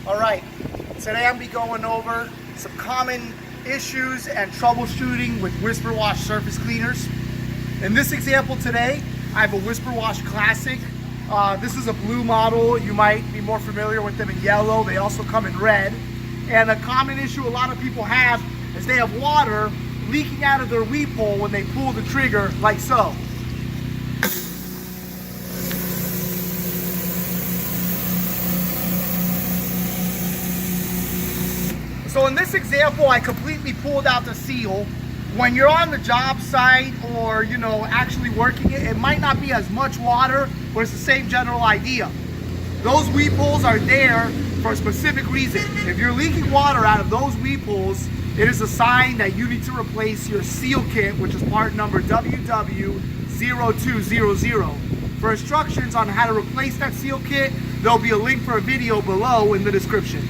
All right, today I'm going to be going over some common issues and troubleshooting with Whisper Wash surface cleaners. In this example today, I have a Whisper Wash Classic. This is a blue model. You might be more familiar with them in yellow. They also come in red. And a common issue a lot of people have is they have water leaking out of their weep hole when they pull the trigger like so. So in this example, I completely pulled out the seal. When you're on the job site or, actually working it, it might not be as much water, but it's the same general idea. Those weep holes are there for a specific reason. If you're leaking water out of those weep holes, it is a sign that you need to replace your seal kit, which is part number WW0200. For instructions on how to replace that seal kit, there'll be a link for a video below in the description.